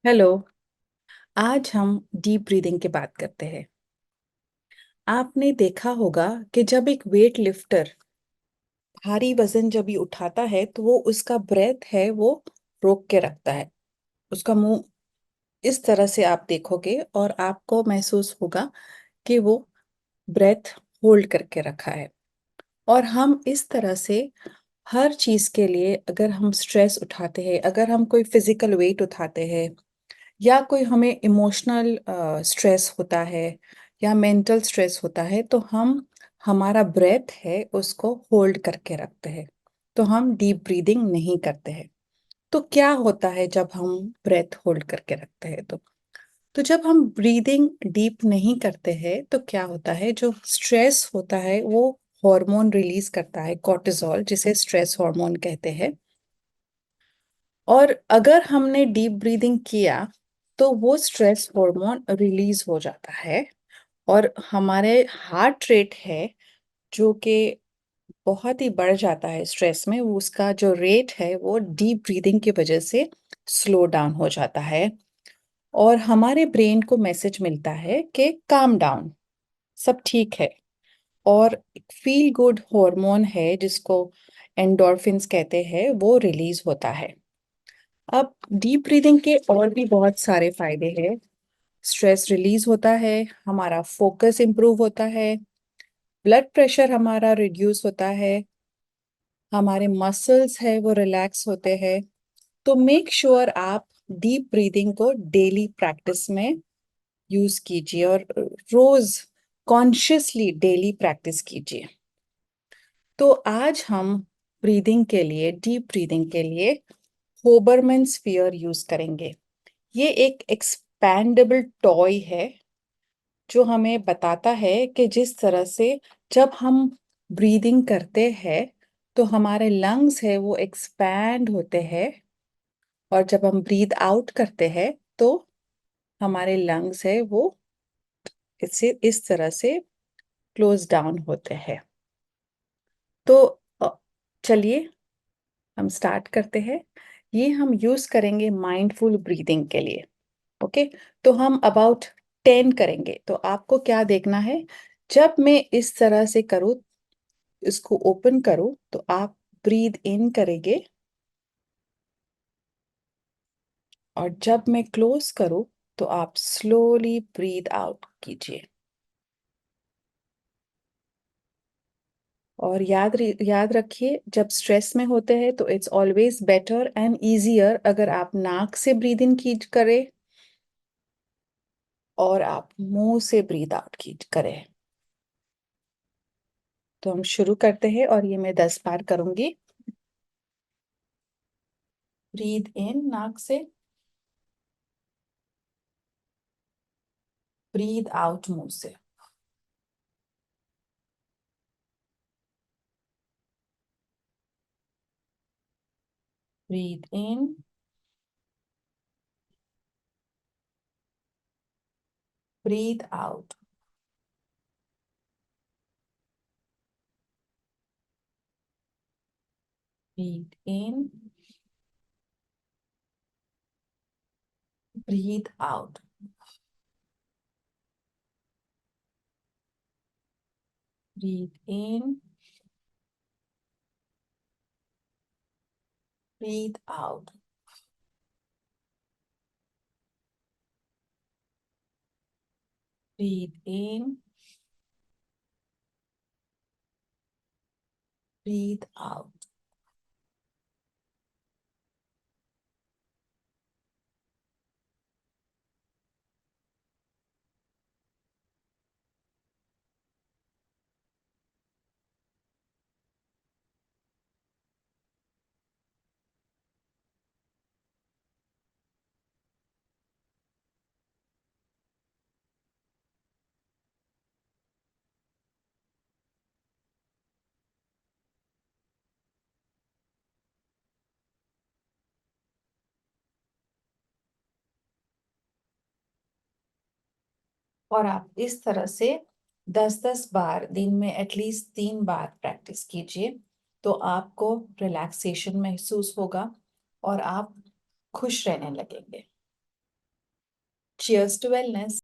Hello. आज हम deep breathing की बात करते हैं। आपने देखा होगा कि जब एक वेट लिफ्टर भारी वजन जब ये उठाता है तो वो उसका ब्रेथ है वो रोक के रखता है। उसका मुंह इस तरह से आप देखोगे और आपको महसूस होगा कि वो ब्रेथ होल्ड करके रखा है। और हम इस तरह से हर चीज के लिए अगर हम स्ट्रेस उठाते हैं, अगर हम कोई फिजिकल वेट उठाते हैं या कोई हमें इमोशनल स्ट्रेस होता है या मेंटल स्ट्रेस होता है, तो हम हमारा ब्रेथ है उसको होल्ड करके रखते हैं। तो हम डीप ब्रीदिंग नहीं करते हैं। तो क्या होता है जब हम ब्रेथ होल्ड करके रखते हैं? तो जब हम ब्रीदिंग डीप नहीं करते हैं तो क्या होता है, जो स्ट्रेस होता है वो हार्मोन रिलीज करता है, कॉर्टिसोल, जिसे स्ट्रेस हार्मोन कहते हैं। और अगर हमने डीप ब्रीदिंग किया तो वो स्ट्रेस हार्मोन रिलीज हो जाता है और हमारे हार्ट रेट है जो कि बहुत ही बढ़ जाता है स्ट्रेस में, उसका जो रेट है वो डीप ब्रीदिंग की वजह से स्लो डाउन हो जाता है। और हमारे ब्रेन को मैसेज मिलता है कि काम डाउन, सब ठीक है। और फील गुड हार्मोन है जिसको एंडोर्फिन्स कहते हैं, वो रिलीज होता है। अब डीप ब्रीदिंग के और भी बहुत सारे फायदे हैं। स्ट्रेस रिलीज होता है, हमारा फोकस इंप्रूव होता है, ब्लड प्रेशर हमारा रिड्यूस होता है, हमारे मसल्स है वो रिलैक्स होते हैं। तो मेक श्योर आप डीप ब्रीदिंग को डेली प्रैक्टिस में यूज कीजिए और रोज कॉन्शियसली डेली प्रैक्टिस कीजिए। तो आज हम ब्रीदिंग के लिए, डीप ब्रीदिंग के लिए होबरमैन स्फीयर यूज करेंगे। ये एक एक्सपैंडेबल टॉय है जो हमें बताता है कि जिस तरह से जब हम ब्रीदिंग करते हैं तो हमारे लंग्स है वो एक्सपैंड होते हैं, और जब हम ब्रीद आउट करते हैं तो हमारे लंग्स है वो इससे इस तरह से क्लोज डाउन होते हैं। तो चलिए हम स्टार्ट करते हैं। ये हम यूज करेंगे माइंडफुल ब्रीदिंग के लिए। ओके। तो हम अबाउट 10 करेंगे। तो आपको क्या देखना है, जब मैं इस तरह से करूँ, इसको ओपन करूँ, तो आप ब्रीद इन करेंगे, और जब मैं क्लोज करूँ तो आप स्लोली ब्रीद आउट कीजिए। और याद रखिए, जब स्ट्रेस में होते हैं तो it's always better and easier अगर आप नाक से ब्रीद इन की करें और आप मुंह से ब्रीद आउट की करें। तो हम शुरू करते हैं और ये मैं 10 बार करूंगी। ब्रीद इन नाक से, ब्रीद आउट मुंह से। Breathe in, breathe out, breathe in, breathe out, breathe in, breathe out, breathe in, breathe out, और आप इस तरह से 10-10 बार दिन में एटलीस्ट 3 बार प्रैक्टिस कीजिए। तो आपको रिलैक्सेशन महसूस होगा और आप खुश रहने लगेंगे। Cheers to wellness.